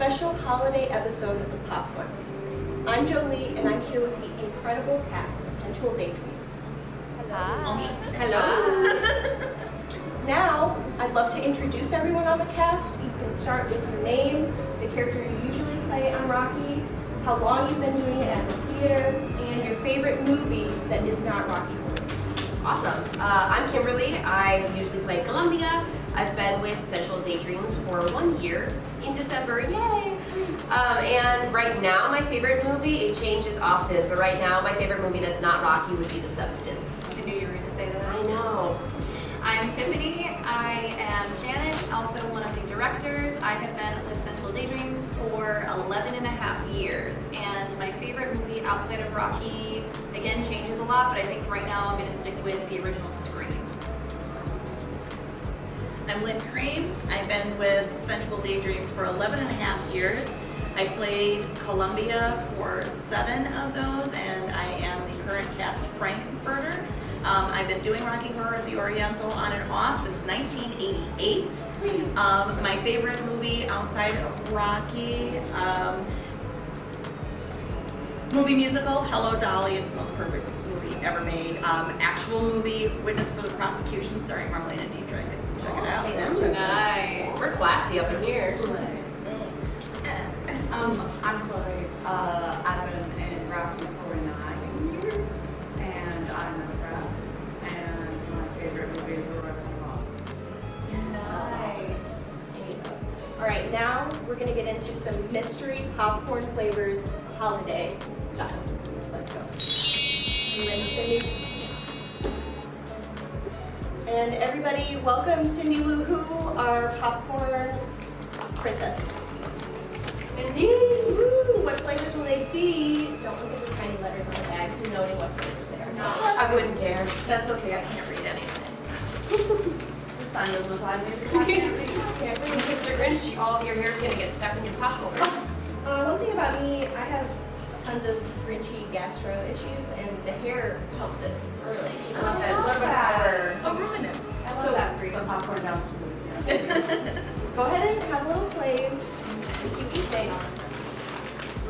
special holiday episode of the Pop Ones. I'm Jolee, and I'm here with the incredible cast of Sensual Daydreams. Hello. Now, I'd love to introduce everyone on the cast. You can start with your name, the character you usually play on Rocky, how long you've been doing it at the theater, and your favorite movie that is not Rocky Horror. Awesome. I'm Kimberly. I usually play Columbia. I've been with Sensual Daydreams for 1 year in December. Yay! And right now, my favorite movie, it changes often, but right now, my favorite movie that's not Rocky would be The Substance. I knew you were going to say that. I know. I'm Tiffany. I am Janet, also one of the directors. I have been with Sensual Daydreams for 11 and a half years. And my favorite movie outside of Rocky, again, changes a lot, but I think right now I'm going to stick with the original Scream. I'm Kream. I've been with Sensual Daydreams for 11 and a half years. I played Columbia for 7 of those, and I am the current cast Frankfurter. I've been doing Rocky Horror at the Oriental on and off since 1988. My favorite movie outside of Rocky, movie musical, Hello Dolly. It's the most perfect movie ever made. Actual movie, Witness for the Prosecution, starring Mallmann and Deiva. Check it out. Hey, that's Nice. We're classy up in here. I'm Chloe. I've been in Rocky for 9 years, and I'm a rep. And my favorite movie is The Royal Boss. Nice. All right, now we're going to get into some mystery popcorn flavors holiday style. Let's go. Are you ready, Cindy? And everybody, welcome Cindy Lou Who, our popcorn princess. Cindy, woo! What flavors will they be? Don't look at the tiny letters on the bag, denoting what flavors they are. No. I wouldn't dare. That's okay, I can't read anything. The sun doesn't apply to me because I can't read. Can't read, Mr. Grinch. All of your hair is going to get stuck in your popcorn. One thing about me, I have tons of grinchy gastro issues, and the hair helps it early. I love it. A little bit of fiber. A ruminant. I love So that for you. The popcorn down smooth. Yeah. Go ahead and have a little flame. As you eat it.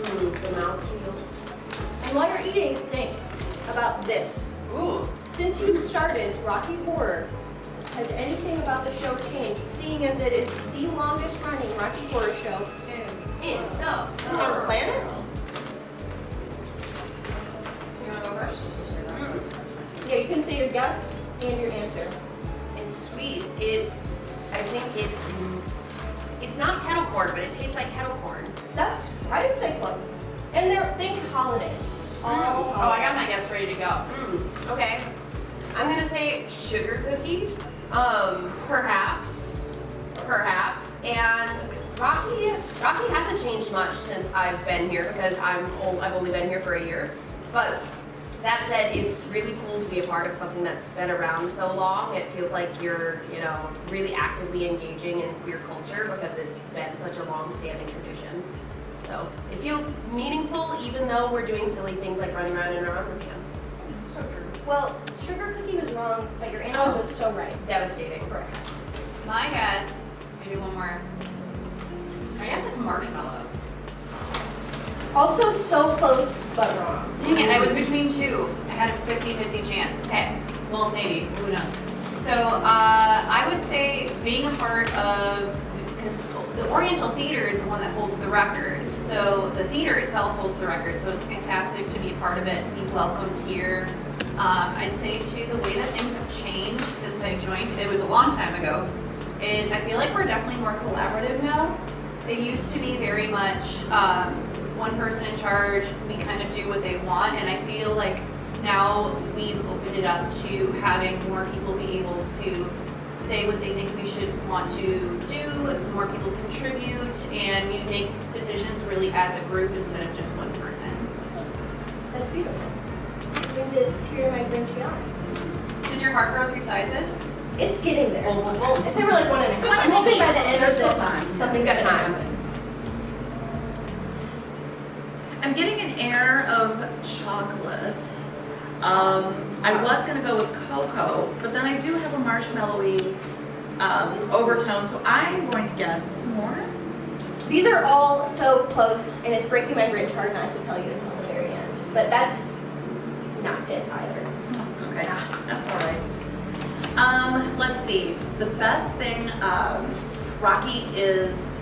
The mouthfeel. And while you're eating, think about this. Ooh. Since you've started Rocky Horror, has anything about the show changed? Seeing as it is the longest running Rocky Horror show In the on the planet? You want to go first? Yeah, you can say your guess and your answer. It's sweet. I think it's not kettle corn, but it tastes like kettle corn. That's, I would say close. And think holiday. Oh, I got my guess ready to go. Okay. I'm gonna say sugar cookie. Perhaps. And Rocky hasn't changed much since I've been here because I've only been here for a year. But that said, it's really cool to be a part of something that's been around so long. It feels like you're, really actively engaging in queer culture because it's been such a long-standing tradition. So it feels meaningful, even though we're doing silly things like running around in our underpants. So true. Well, sugar cookie was wrong, but your answer was so right. Devastating. Correct. My guess, let me do one more. My guess is marshmallow. Also so close, but wrong. Dang it, I was between two. I had a 50-50 chance. Okay, well, maybe, who knows. So I would say being a part of, because the Oriental Theater is the one that holds the record. So the theater itself holds the record, so it's fantastic to be a part of it, be welcomed here. I'd say too, the way that things have changed since I joined, it was a long time ago, is I feel like we're definitely more collaborative now. They used to be very much one person in charge, we kind of do what they want, and I feel like now we've opened it up to having more people be able to say what they think we should want to do, more people contribute, and we make decisions really as a group instead of just one person. That's beautiful. Brings a tear to my grinchy eye. Did your heart grow 3 sizes? It's getting there. It's over like 1.5. I'm hoping by the end of There's this, still time. something's Got gonna time. happen. I'm getting an air of chocolate. I was going to go with cocoa, but then I do have a marshmallowy overtone, so I'm going to guess s'more. These are all so close, and it's breaking my grinch heart not to tell you until the very end. But that's not it either. Okay, that's all right. Let's see. The best thing, Rocky is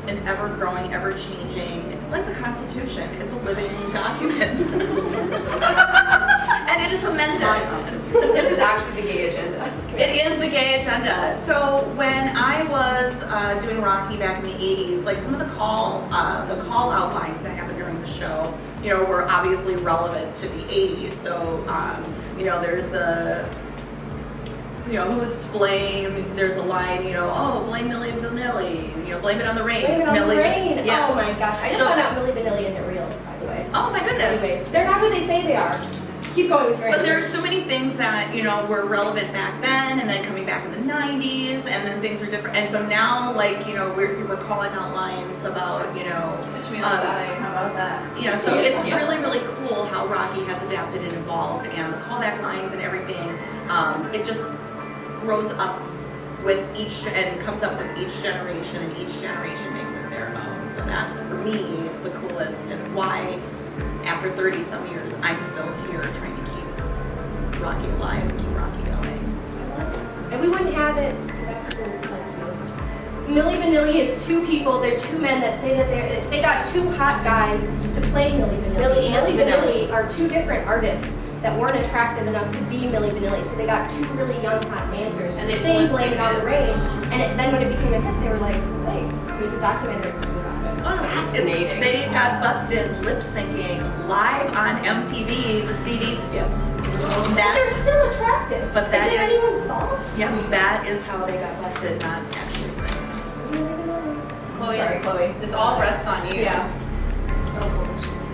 an ever-growing, ever-changing. It's like the Constitution. It's a living document, and it is amended. This is actually the gay agenda. It is the gay agenda. So when I was doing Rocky back in the 80s, like some of the call outlines that happened during the show, you know, were obviously relevant to the 80s. So you know, there's the, you know, who's to blame? There's a line, you know, oh, blame Milli Vanilli, you know, blame it on the rain. Blame it on the rain. Yeah. Oh my gosh, I just found out Milli Vanilli isn't real, by the way. Oh my goodness. Anyways, they're not who they say they are. Keep going with your But answer. there's so many things that, you know, were relevant back then, and then coming back in the 90s, and then things are different. And so now, like, you know, we're calling out lines about, you know, Which means how about that? you know, so Yes, it's yes. really, really cool how Rocky has adapted and evolved, and the callback lines and everything. It just grows up with each, and comes up with each generation, and each generation makes it their own. So that's, for me, the coolest, and why, after 30 some years, I'm still here trying to keep Rocky alive and keep Rocky going. And we wouldn't have it without people like you. Milli Vanilli is two people, they're two men that say that they got two hot guys to play Milli Vanilli. Milli and Milli Vanilli are two different artists that weren't attractive enough to be Milli Vanilli, so they got two really young hot dancers And to they sing lip Blame It on the synced Rain. And then when it became a hit, they were like, wait, there's a documentary about it. Oh, Fascinating. They got busted lip syncing live on MTV. The CD skipped. But they're That's, still attractive. But that is it is- anyone's fault? yeah, that is how they got busted, not actually singing. Chloe, Sorry, Chloe. this all rests on you. Yeah.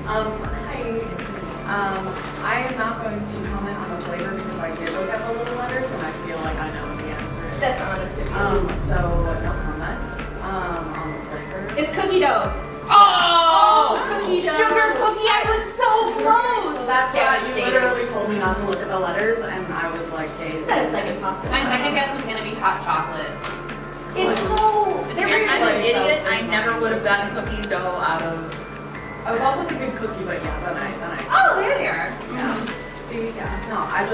Hi, it's me. I am not going to comment on the flavor because I did look at the little letters and I feel like I know what the answer is. That's honest of you. So no comment on the flavor. It's cookie dough. Oh! Cookie dough. Sugar cookie, I was so close! That's why you devastating. literally told me not to look at the letters and I was like, okay, so That's like impossible. My second guess was gonna be hot chocolate. It's so. They're very I'm an sweet. idiot. I never would have gotten cookie dough out of. I was also thinking cookie, but yeah, then I Oh, there they are. yeah. See, yeah. No, I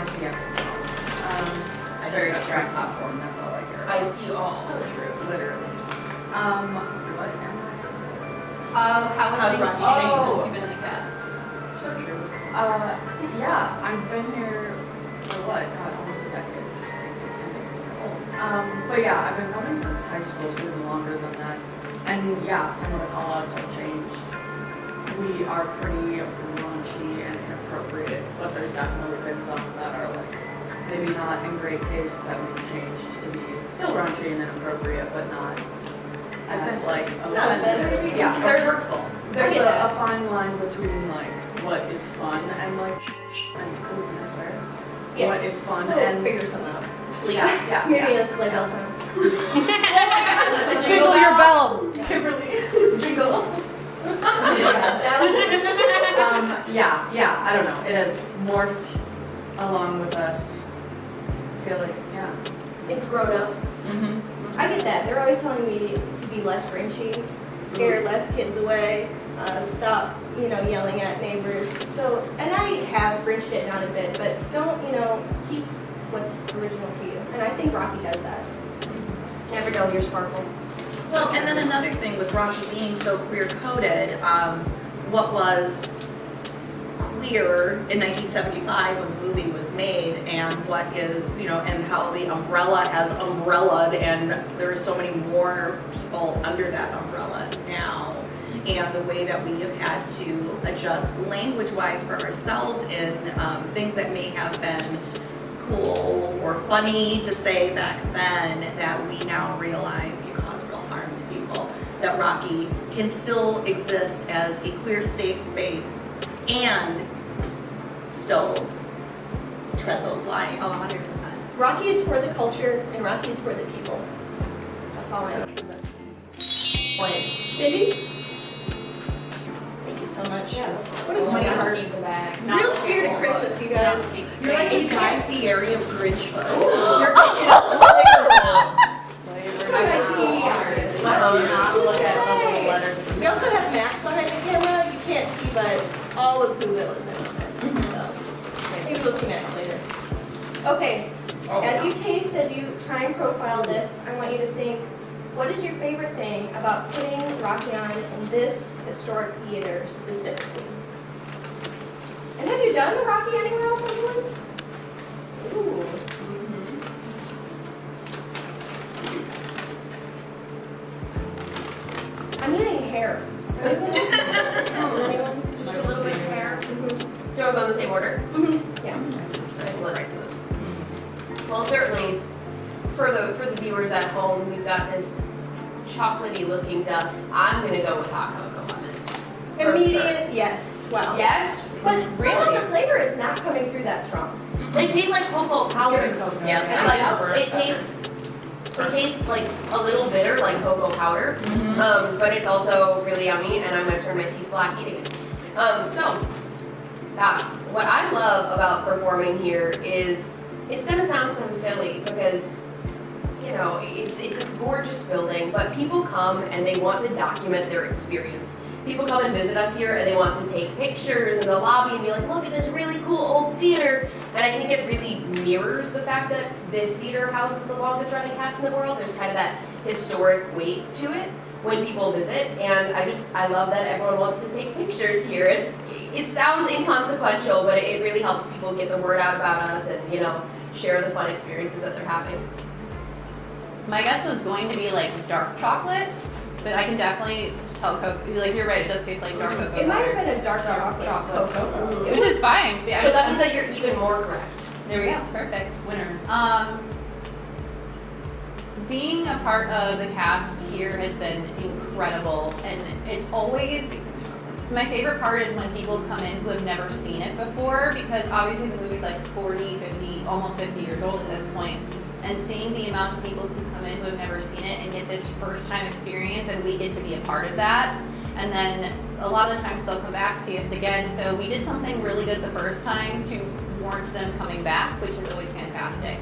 see everything. I Very just distracting. popcorn, that's all I hear. I see all. So true, literally. What am How How's have things Rocky changed changed? since you've been in the cast? I? So true. Yeah, I've been here for what? God, almost a decade, which is crazy. It makes me feel old. But yeah, I've been coming since high school, so even longer than that. And yeah, some of the call-outs have changed. We are pretty raunchy and inappropriate, but there's definitely been some that are like maybe not in great taste that we've changed to be still raunchy and inappropriate, but not as like offensive. Yeah, there's a fine line between like what is fun and like and ooh, can I swear? Yeah. What is fun We'll and figure something out. yeah. Maybe a sleigh bell sound. Jingle your bell! Kimberly, jingle. Yeah, I don't know. It has morphed along with us. I feel like, yeah. It's grown up. Mm-hmm. I get that. They're always telling me to be less grinchy, scare less kids away, stop, yelling at neighbors. So, and I have grinched it down a bit, but don't, keep what's original to you. And I think Rocky does that. Never dull your sparkle. Well, and then another thing with Rocky being so queer-coded, what was queer in 1975 when the movie was made, and what is, and how the umbrella has umbrellaed, and there are so many more people under that umbrella now, and the way that we have had to adjust language-wise for ourselves in things that may have been cool or funny to say back then that we now realize can cause real harm to people, that Rocky can still exist as a queer safe space and still tread those lines. Oh, 100%. Rocky is for the culture, and Rocky is for the people. That's all I know. Cindy? Thank you so much. What a sweetheart. Receive the bags. Real spirit of Christmas, you guys. You're like a Guy Fieri of Grinch food. You're taking us Flavor. I see. Not look at the all of Whoville is in on this. So maybe we'll see next later. Okay, as you taste, as you try and profile this, I want you to think, what is your favorite thing about putting Rocky on in this historic theater specifically? And have you done Rocky anywhere else, anyone? Ooh. I'm getting hair. Anyone? Just a little bit of hair. Mm-hmm. Do you want to go in the same order? Yeah. Excellent. Well, certainly, for the viewers at home, we've got this chocolatey looking dust. I'm gonna go with hot cocoa on this. Immediate, yes. Wow. Yes, But some of really. the flavor is not coming through that strong. It tastes like cocoa powder. Yeah. Like it tastes like a little bitter, like cocoa powder. But it's also really yummy, and I'm gonna turn my teeth black eating it. So, gosh, what I love about performing here is it's gonna sound so silly because, you know, it's this gorgeous building, but people come and they want to document their experience. People come and visit us here and they want to take pictures in the lobby and be like, look at this really cool old theater. And I think it really mirrors the fact that this theater houses the longest running cast in the world. There's kind of that historic weight to it when people visit. And I love that everyone wants to take pictures here. It sounds inconsequential, but it really helps people get the word out about us and, you know, share the fun experiences that they're having. My guess was going to be like dark chocolate, but I can definitely tell like you're right, it does taste like dark cocoa. It might have powder. been a dark chocolate. cocoa. Which is fine. Yeah, So that means that you're even more correct. there we go, perfect. Winner. Being a part of the cast here has been incredible, and it's always, my favorite part is when people come in who have never seen it before, because obviously the movie's like 40, 50, almost 50 years old at this point, and seeing the amount of people who come in who have never seen it and get this first time experience, and we get to be a part of that. And then a lot of the times they'll come back, see us again. So we did something really good the first time to warrant them coming back, which is always fantastic.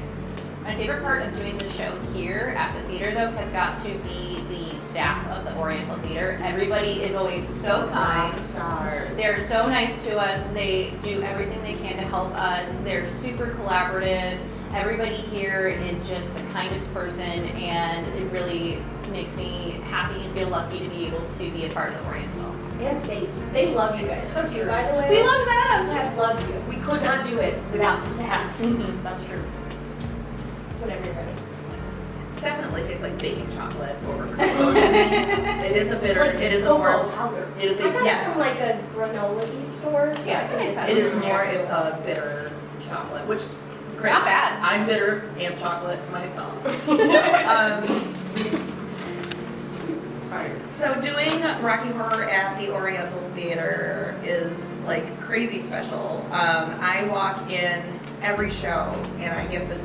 My favorite part of doing the show here at the theater, though, has got to be the staff of the Oriental Theater. Everybody is always so kind. Stars. They're so nice to us. They do everything they can to help us. They're super collaborative. Everybody here is just the kindest person, and it really makes me happy and feel lucky to be able to be a part of the Oriental. And safe. They love you guys. So cute, by the way. We love them! Yes. Love you. We could not do it without the staff. Mm-hmm. That's true. Whenever you're ready. It definitely tastes like baking chocolate over cocoa. It is a bitter. Like it is a cocoa more. powder. It is I a got it yes. from like a granola-y store. So Yeah, I think it's it is more of a bitter chocolate, which great. Not bad. I'm bitter and chocolate myself. So doing Rocky Horror at the Oriental Theater is like crazy special. I walk in every show and I get this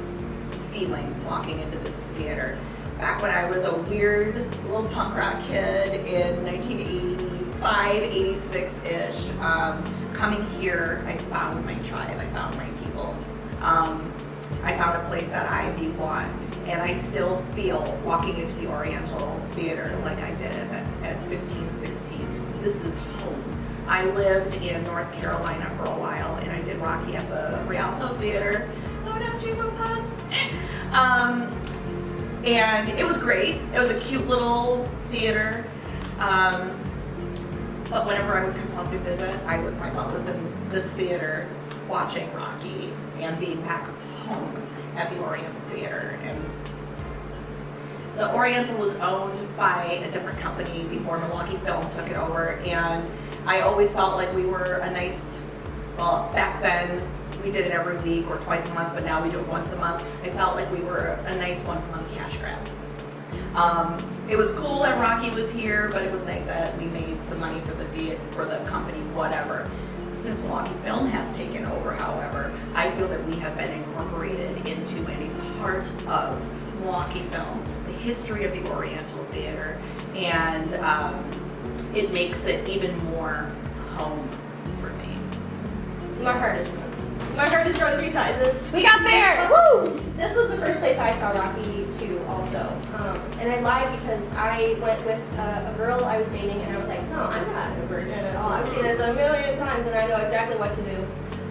feeling walking into this theater. Back when I was a weird little punk rock kid in 1985, 86-ish, coming here, I found my tribe, I found my people. I found a place that I belonged, and I still feel walking into the Oriental Theater like I did at 15, 16. This is home. I lived in North Carolina for a while, and I did Rocky at the Rialto Theater. Oh, no, Chamber Pots. And it was great. It was a cute little theater. But whenever I would come home to visit, my mom was in this theater watching Rocky and being back home at the Oriental Theater. And the Oriental was owned by a different company before Milwaukee Film took it over, and I always felt like we were a nice, well, back then we did it every week or twice a month, but now we do it once a month. I felt like we were a nice once a month cash grab. It was cool that Rocky was here, but it was nice that we made some money for the company, whatever. Since Milwaukee Film has taken over, however, I feel that we have been incorporated into any part of Milwaukee Film, the history of the Oriental Theater, and it makes it even more home for me. My heart is grown 3 sizes. We got there! Woo! This was the first place I saw Rocky 2 also. And I lied because I went with a girl I was dating and I was like, no, I'm not a virgin at all. I've seen this a million times. times and I know exactly what to do.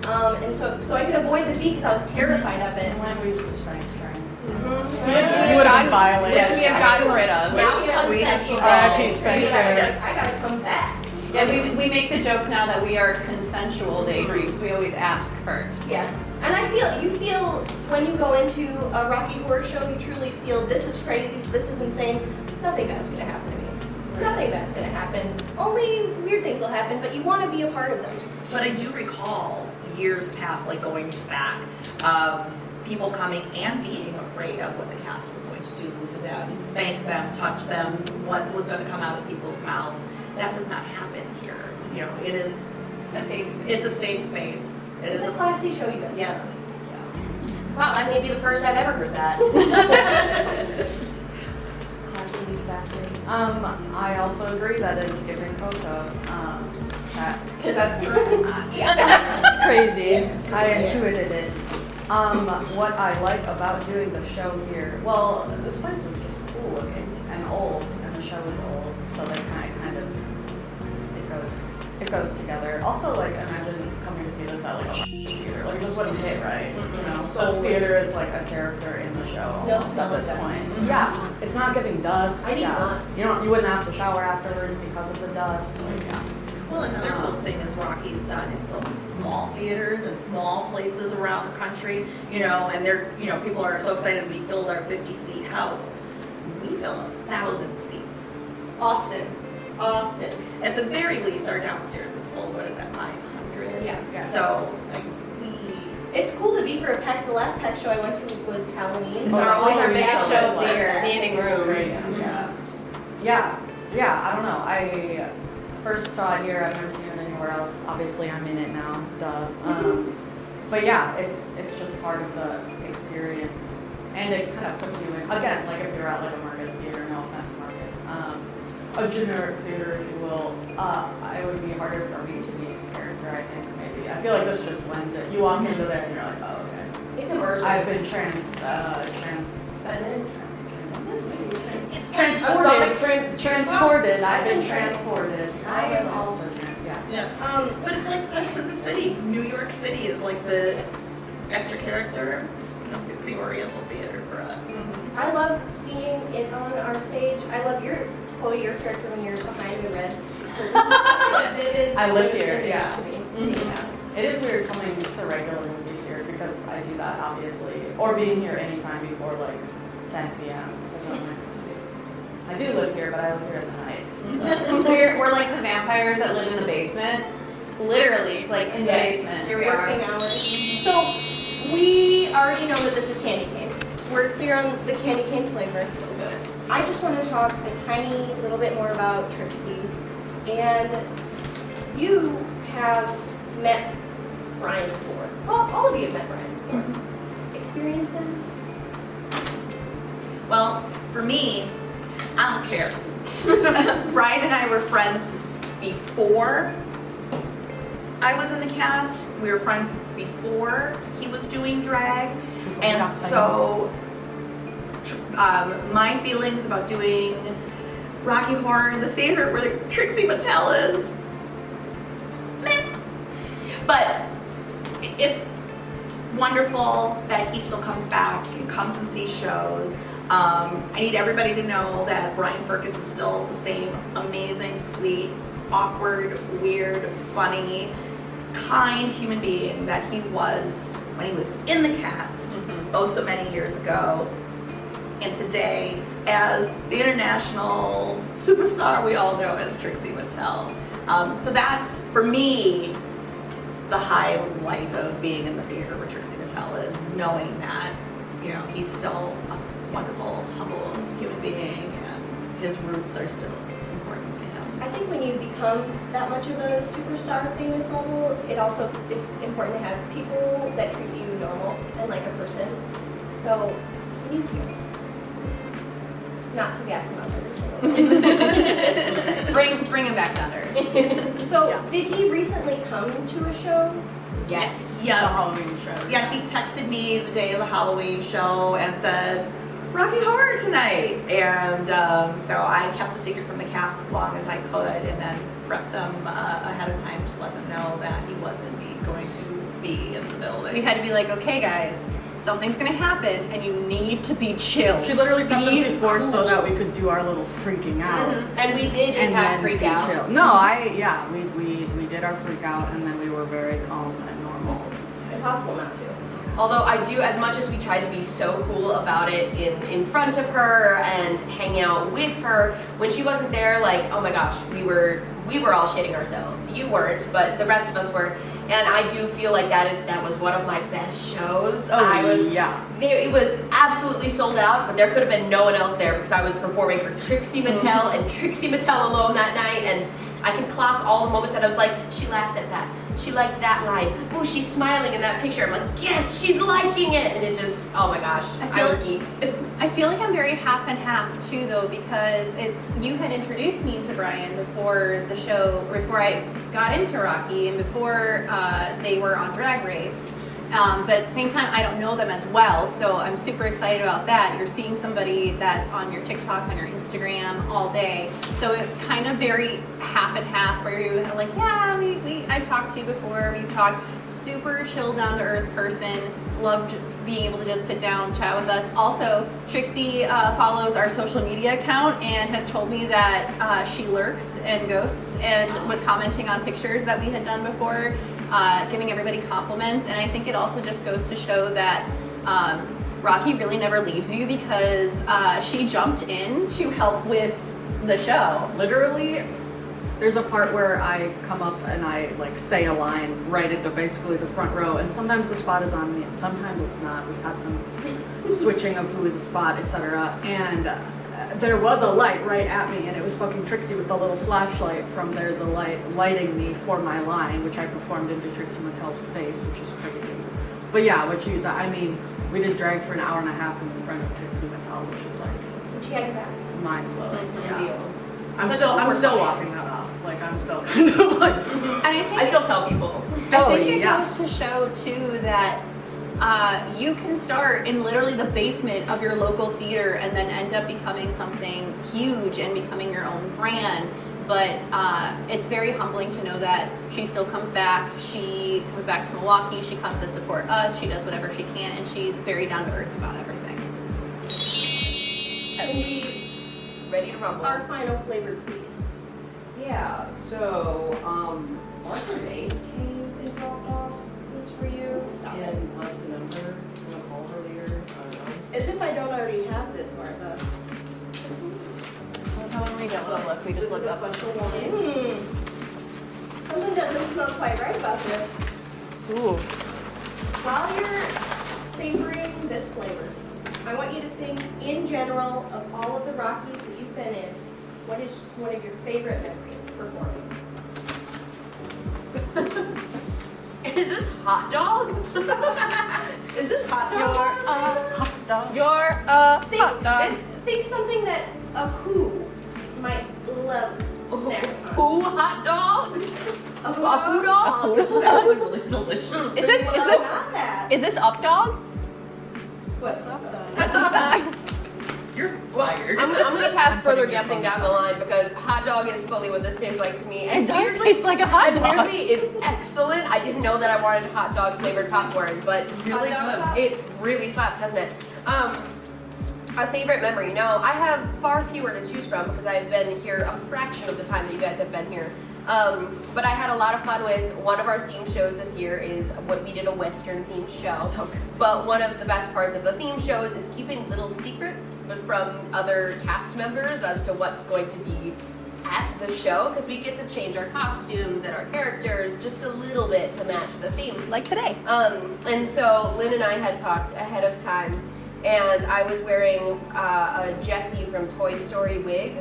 And so I could avoid the beat because I was terrified of it. When we used to spank trains. Mhm. You would have violated. Which we have gotten rid of. Now consensual. R.I.P. spank trains. I gotta come back. Yeah, we make the joke now that we are consensual daydreams. We always ask first. Yes. And you feel when you go into a Rocky Horror Show, you truly feel this is crazy, this is insane. Nothing bad's gonna happen to me. Nothing bad's gonna happen. Only weird things will happen, but you want to be a part of them. But I do recall years past, like going back, people coming and being afraid of what the cast was going to do to them, spank them, touch them, what was going to come out of people's mouths. That does not happen here. You know, it is A safe space. it's a safe space. It It's is a classy show, you guys. yeah. Wow, that may be the first I've ever heard that. Classy, sassy. I also agree that it is giving Coco. Because that's It's crazy. I intuited it. What I like about doing the show here, well, this place is just cool looking and old, and the show is old, so they kind of it goes together. Also, like, imagine coming to see this at like a theater. Like, this wouldn't hit right. You know, so theater is like a character in the show. No almost smell at of this dust. point. Yeah, it's not giving dust. I need yeah. dust. You wouldn't have to shower afterwards because of the dust. Like, yeah. Well, another cool thing is Rocky's done in so many small theaters and small places around the country, you know, and they're, you know, people are so excited we filled our 50-seat house. We fill 1,000 seats. Often. At the very least, our downstairs is full. What is that, 500? Yeah. So, like, It's cool to be for a pack. The last pack show I went to was Halloween. They're always our big Yeah. shows Yeah. here. Standing room. Yeah, I don't know. I first saw it here, I've never seen it anywhere else. Obviously I'm in it now, duh. But yeah, it's just part of the experience. And it kind of puts you in, again, like if you're at like a Marcus theater, no offense Marcus, a generic theater if you will, it would be harder for me to be a character, I think, maybe. I feel like this just lends it. You walk into there and you're like, oh, okay. It's immersive. I've been transported. I've been transported. I am also yeah. yeah. But it's like Sex and the City. New York City is like the extra character. You know, it's the Oriental Theater for us. I love seeing it on our stage. I love Chloe, your character when you're behind the red. I live here, yeah. Mm-hmm. It is weird coming to regular movies here because I do that obviously, or being here anytime before like 10 p.m. because I'm like, I do live here, but I live here at night. So. We're like the vampires that live in the basement. Literally, like in the basement. Here we Working are. hours. So we already know that this is candy cane. We're clear on the candy cane flavor. It's so good. I just want to talk a tiny little bit more about Trixie. And you have met Brian before. Well, all of you have met Brian before. Experiences? Well, for me, I don't care. Brian and I were friends before I was in the cast. We were friends before he was doing drag. And so my feelings about doing Rocky Horror in the theater where Trixie Mattel is, meh. But it's wonderful that he still comes back and comes and sees shows. I need everybody to know that Brian Firkus is still the same amazing, sweet, awkward, weird, funny, kind human being that he was when he was in the cast oh so many years ago, and today as the international superstar we all know as Trixie Mattel. So that's, for me, the highlight of being in the theater where Trixie Mattel is knowing that, you know, he's still a wonderful, humble human being, and his roots are still important to him. I think when you become that much of a superstar famous level, it also is important to have people that treat you normal and like a person. So he needs you. Not to gas him up every single day. Bring him back under. So did he recently come to a show? Yes. The Yeah, Halloween show. yeah, he texted me the day of the Halloween show and said, Rocky Horror tonight. And so I kept the secret from the cast as long as I could, and then prepped them ahead of time to let them know that be in the building. We had to be like, okay, guys, something's gonna happen, and you need to be chill. She literally prepped Be us before so cool. that we could do our little freaking out. And we did in And fact then freak be out. chill. No, we did our freak out and then we were very calm and normal. Impossible not to. Although I do, as much as we tried to be so cool about it in front of her and hang out with her, when she wasn't there, like, oh my gosh, we were all shitting ourselves. You weren't, but the rest of us were. And I do feel like that was one of my best shows. It was absolutely sold out, but there could have been no one else there because I was performing for Trixie Mattel and Trixie Mattel alone that night, and I can clock all the moments that I was like, she laughed at that. She liked that line. Oh, she's smiling in that picture. I'm like, yes, she's liking it. And it just, oh my gosh, I was geeked. I feel like I'm very half and half too, though, because you had introduced me to Brian before the show, before I got into Rocky, and before they were on Drag Race. But at the same time, I don't know them as well, so I'm super excited about that. You're seeing somebody that's on your TikTok, on your Instagram all day, so it's kind of very half and half, where you're like, yeah, I've talked to you before, we've talked, super chill, down to earth person, loved being able to just sit down, chat with us. Also, Trixie follows our social media account and has told me that she lurks and ghosts and was commenting on pictures that we had done before, giving everybody compliments, and I think it also just goes to show that Rocky really never leaves you, because she jumped in to help with the show. Literally, there's a part where I come up and I like say a line right into basically the front row, and sometimes the spot is on me and sometimes it's not. We've had some switching of who is the spot, etc. And there was a light right at me, and it was fucking Trixie with the little flashlight from There's a Light lighting me for my line, which I performed into Trixie Mattel's face, which is crazy. But yeah, what you use, I mean, we did drag for an hour and a half in front of Trixie Mattel, which is like And she had your back. mind blowing. Deal. I'm Such a still support walking audience. that off. Like I'm still kind of like. And I think I still tell people. I think it goes to show too that you can start in literally the basement of your local theater and then end up becoming something huge and becoming your own brand. But it's very humbling to know that she still comes back. She comes back to Milwaukee. She comes to support us. She does whatever she can, and she's very down to earth about everything. Cindy, Ready to rumble. our final flavor, please. Yeah. So Martha Date came and dropped off this for you and left a number. I'm gonna call her later. I don't know. As if I don't already have this, Martha. When we don't look, we just look up and special see. one. Something doesn't smell quite right about this. Ooh. While you're savoring this flavor, I want you to think in general of all of the Rockies that you've been in. What is one of your favorite memories performing? Is this hot dog? Is this hot dog? Hot dog. You're a Think, hot dog. think something that a who might love to snack on. Who hot dog? A who A who dog? dog? This is actually really delicious. Is this Not that. is this up dog? What's up, dog? What's up dog? You're fired. I'm gonna pass further guessing down the line because hot dog is fully what this tastes like to me. It does taste like a hot dog. Weirdly, it's excellent. I didn't know that I wanted hot dog flavored popcorn, but Really Hot dog? good. it really slaps, hasn't it? A favorite memory. No, I have far fewer to choose from because I've been here a fraction of the time that you guys have been here. But I had a lot of fun with one of our theme shows this year is what we did a Western themed show. So good. But one of the best parts of the theme shows is keeping little secrets but from other cast members as to what's going to be at the show because we get to change our costumes and our characters just a little bit to match the theme. Like today. And so Lynn and I had talked ahead of time, and I was wearing a Jessie from Toy Story wig,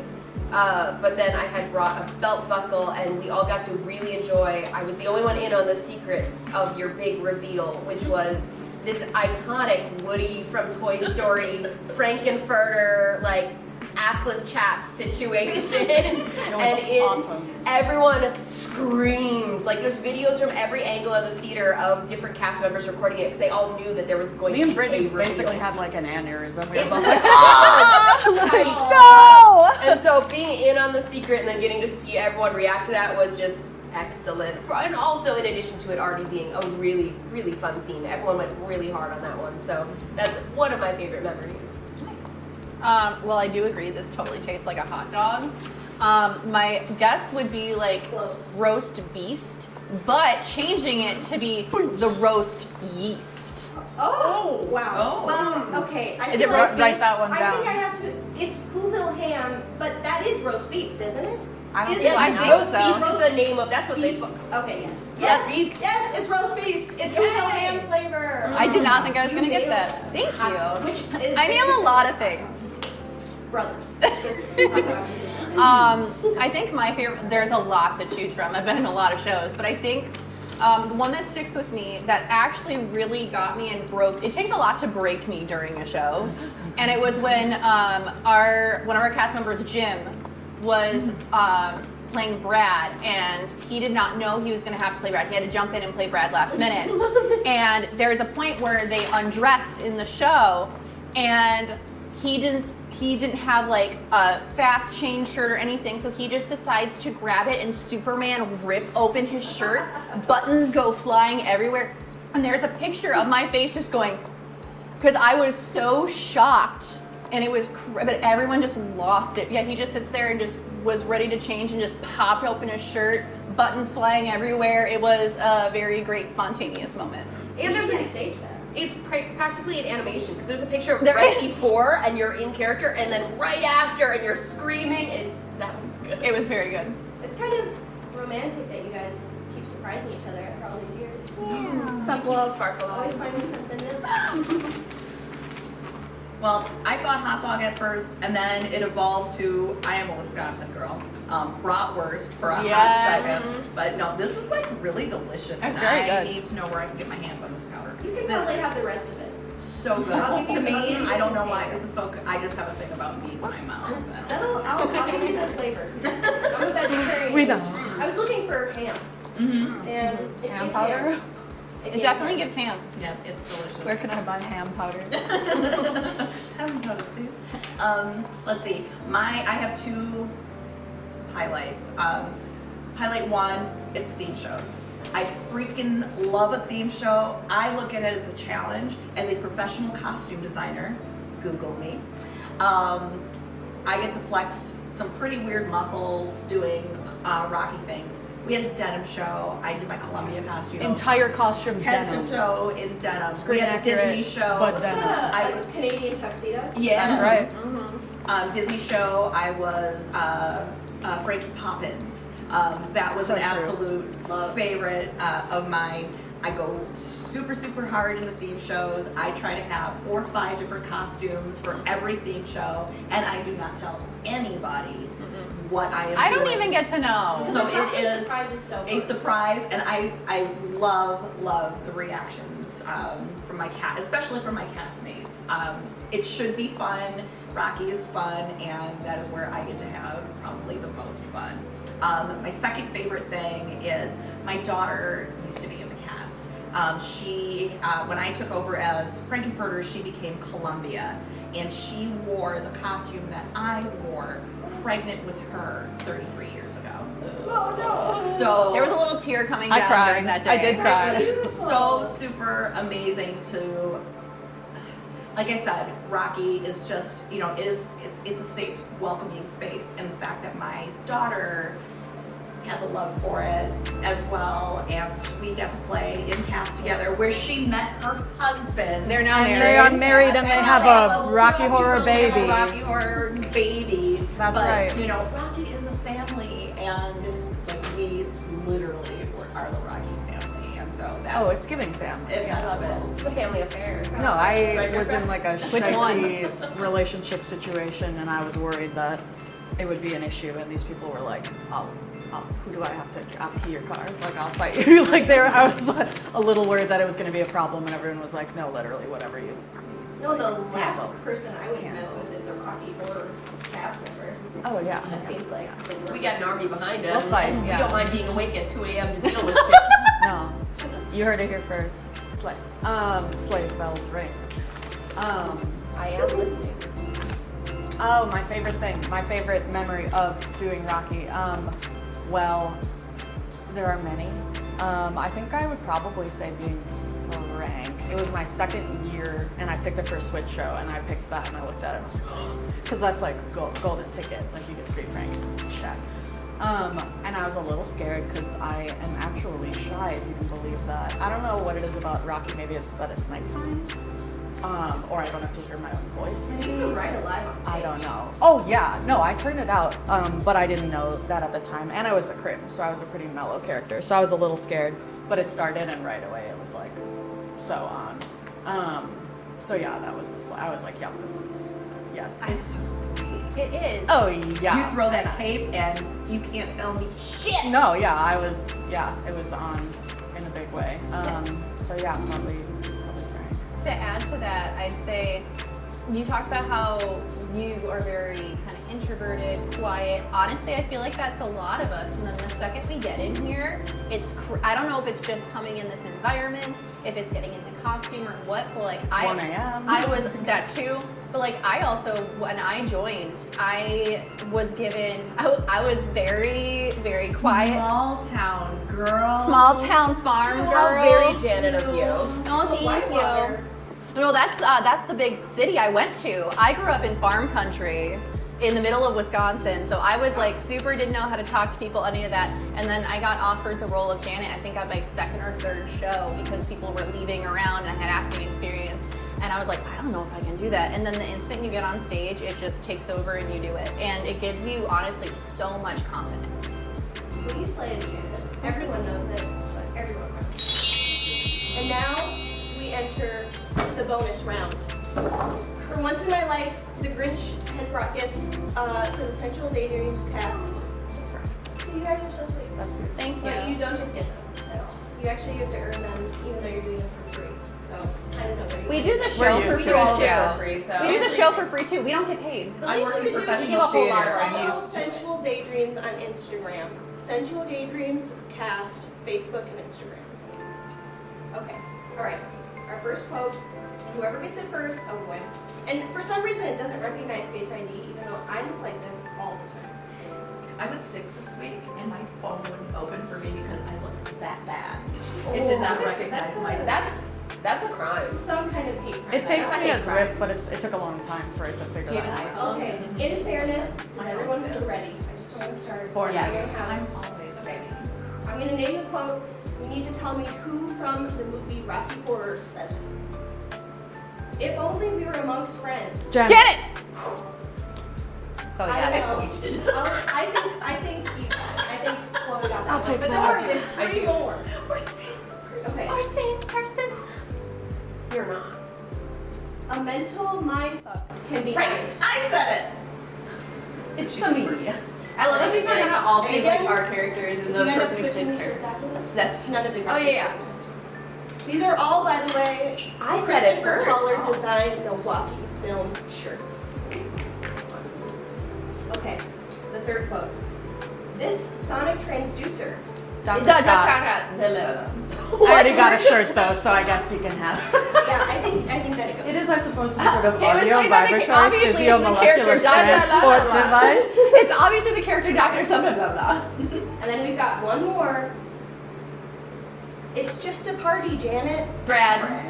but then I had brought a belt buckle, and we all got to really enjoy. I was the only one in on the secret of your big reveal, which was this iconic Woody from Toy Story, Frankenfurter, like assless chaps situation. It was awesome. Everyone screams. Like there's videos from every angle of the theater of different cast members recording it because they all knew that there was going Me to and be Brittany a reveal. basically had like an aneurysm. We were both like, And so being in on the secret and then getting to see everyone react to that was just excellent. And also, in addition to it already being a really, really fun theme, everyone went really hard on that one. So that's one of my favorite memories. Well, I do agree. This totally tastes like a hot dog. My guess would be like Close. roast beast, but changing it to be the roast yeast. Oh, wow. Oh. Well, okay. I Is feel it like write that one I down. think I have to. It's Whoville ham, but that is roast beast, isn't it? I don't Is think it? I I think know. Roast so. beast is the name of, that's what they, Okay, yes. Roast Yes, beast? yes, it's roast beast. It's Whoville ham flavor. I did not think I was going to get nailed that. it. Thank you. Which is I nail a lot of things. Brothers, sisters. I think my favorite, there's a lot to choose from. I've been in a lot of shows, but I think the one that sticks with me that actually really got me and broke, it takes a lot to break me during a show. And it was when one of our cast members, Jim, was playing Brad, and he did not know he was going to have to play Brad. He had to jump in and play Brad last minute. And there's a point where they undressed in the show, and he didn't have like a fast change shirt or anything, so he just decides to grab it and Superman rip open his shirt. Buttons go flying everywhere, and there's a picture of my face just going, because I was so shocked, and it was, but everyone just lost it. Yeah, he just sits there and just was ready to change and just popped open his shirt, buttons flying everywhere. It was a very great spontaneous moment. and there's an an, stage that. it's practically an animation, because there's a picture of There right is. before, and you're in character, and then right after, and you're screaming. That one's good. It was very good. It's kind of romantic that you guys keep surprising each other after all these years. Tough love, sparkle Always eyes. finding something new. Well, I thought hot dog at first, and then it evolved to I am a Wisconsin girl. Bratwurst for a Yes. hot second. But no, this is like really delicious. That's and very I good. need to know where I can get my hands on this powder. You can This probably is have the rest of it. so good. I'll give you- To me, I'll give you I don't the know why. container. This is so good. I just have a thing about meat in my mouth. I don't know. I'll give you the flavor. 'Cause I'm a vegetarian. We know. I was looking for ham. Mm-hmm. And it Ham gave powder? ham. It definitely gives ham. Yeah, it's delicious. Where can I buy ham powder? Ham powder, please. Let's see. I have two highlights. Highlight one, it's theme shows. I freaking love a theme show. I look at it as a challenge. As a professional costume designer, Google me. I get to flex some pretty weird muscles doing Rocky things. We had a denim show. I did my Columbia costume. Entire costume Head denim. to toe in denim. Screen we had a accurate, Disney show. but Is denim. that a Canadian tuxedo? Yeah. That's right. Disney show, I was Frankie Poppins. That was So an true. absolute favorite of mine. I go super, super hard in the theme shows. I try to have 4 or 5 different costumes for every theme show, and I do not tell anybody what I am I don't doing. even get to know. So The it costume is surprise is so a good. surprise, and I love the reactions from my cast, especially from my castmates. It should be fun. Rocky is fun, and that is where I get to have probably the most fun. My second favorite thing is my daughter used to be in the cast. She, when I took over as Frankenfurter, she became Columbia, and she wore the costume that I wore pregnant with her 33 years ago. Oh no! So There was a little tear coming I down cried. during that day. I did cry. it's so super amazing to, like I said, Rocky is just, it's a safe, welcoming space, and the fact that my daughter had the love for it as well, and we got to play in cast together where she met her husband. They're now And married. they are married and they now have a Rocky Horror they have a baby. Rocky Horror baby. That's but, right. Rocky is a family, and like we literally are the Rocky family, and so that. Oh, it's giving family. I love it. It's a family affair. No, I was in like a Which one? shifty relationship situation, and I was worried that it would be an issue, and these people were like, who do I have to, I'll key your car, like I'll fight you. I was like, a little worried that it was gonna be a problem, and everyone was like, no, literally, whatever you. No, the last Handled. person I would mess with is a Rocky Horror cast member. Oh, yeah. That seems like the worst. We got an army behind us. We'll fight, We yeah. don't mind being awake at 2 a.m. to deal with shit. No, you heard it here first. Slave bells ring. I am listening. Oh, my favorite thing, my favorite memory of doing Rocky. Well, There are many. I think I would probably say being Frank. It was my second year, and I picked a first Switch show, and I picked that, and I looked at it, and I was like, because that's like golden ticket, like you get to be Frank, it's Shaq. And I was a little scared because I am actually shy, if you can believe that. I don't know what it is about Rocky. Maybe it's that it's nighttime, or I don't have to hear my own voice. Maybe. You can write it live on stage. I don't know. Oh yeah, no, I turned it out, but I didn't know that at the time. And I was the Kream, so I was a pretty mellow character. So I was a little scared, but it started, and right away it was like so on. So yeah, that was just, I was like, yep, this is yes. It is. Oh yeah. You throw that cape and you can't tell me shit. No, yeah, it was on in a big way. So yeah, probably Frank. To add to that, I'd say you talked about how you are very kind of introverted, quiet. Honestly, I feel like that's a lot of us. And then the second we get in here, I don't know if it's just coming in this environment, if it's getting into costume or what, but like It's 1 a.m. I was that too. But like I also, when I joined, I was given, I was very, very quiet. Small town girl. Small town farm How girl. very Janet of you. Oh, thank Whitewater. you. No, that's the big city I went to. I grew up in farm country in the middle of Wisconsin, so I was like didn't know how to talk to people, any of that. And then I got offered the role of Janet, I think at my second or third show, because people were leaving around and I had acting experience. And I was like, I don't know if I can do that. And then the instant you get on stage, it just takes over and you do it. And it gives you, honestly, so much confidence. Well, you slayed it, Janet. Everyone knows it. Everyone knows. And now we enter the bonus round. For once in my life, the Grinch has brought gifts for the Sensual Daydreams cast. Just for us. You guys are so sweet. That's weird. Thank But you. you don't just get them at all. You actually have to earn them, even though you're doing this for free. So I don't know. What We do the We're show for used free to it, too. shit for free, so. We do the show for free too. We don't get paid. The I least work you in could do is professional give a whole lot theater. of I'm follow used to it. Sensual Daydreams on Instagram. Sensual Daydreams cast, Facebook and Instagram. Okay, all right. Our first quote, and whoever gets it first, oh boy. And for some reason it doesn't recognize Face ID, even though I look like this all the time. I was sick this week and my phone wouldn't open for me because I looked that bad. It did not recognize my That's a crime. Some kind of hate crime. It takes That's me a as crime. Riff, but it took a long time for it to figure Do you have that an out. iPhone? Okay, in fairness, does everyone feel ready? I just want to start. Born I'm yes. gonna have- I'm always ready. I'm gonna name the quote. You need to tell me who from the movie Rocky Horror says it. If only we were amongst friends. Janet. Janet! Oh I yeah. don't know. I think Chloe got that I'll one. take But that. don't worry, there's I three do. more. We're safe. Okay. Our same person. You're not. A mental mindfuck can be Right. nice. I said it. It's me. I love that these are gonna all be And like again, our characters and the You end up person who switching plays the shirts her. after this? That's None of the Oh, yeah. business. These are all, by the way, I said it Christopher first. Collar designed Milwaukee film shirts. Okay, the third quote. This sonic transducer. Dr. Is- Scott. I already got a shirt though, so I guess you can have. Yeah, I think that it goes. It is, I suppose, some sort of It was audio like that the- vibratory obviously it's the physiomolecular character, blah, blah, blah, transport blah, blah. device. It's obviously the character Dr. something blah blah. And then we've got one more. It's just a party, Janet. Brad. Okay.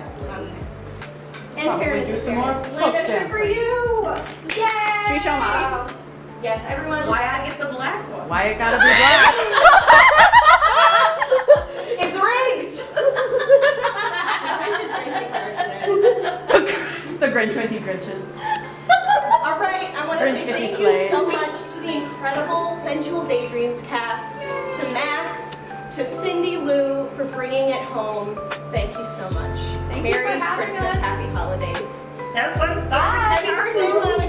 And Probably fairness do is some more fairness. folk Linda, shit for dancing. you. Yay! Should we show 'em off? Yes, everyone. Why I get the black one? Why it gotta be black? It's rigged! The Grinch when he Grinches. All right, I want to Grinch say if he thank you slayed. so much to the incredible Sensual Daydreams cast, to Max, to Cindy Lou for bringing it home. Thank you so much. Thank you Merry for having Christmas, us. happy holidays. Everyone's stopping. Happy birthday, Monica.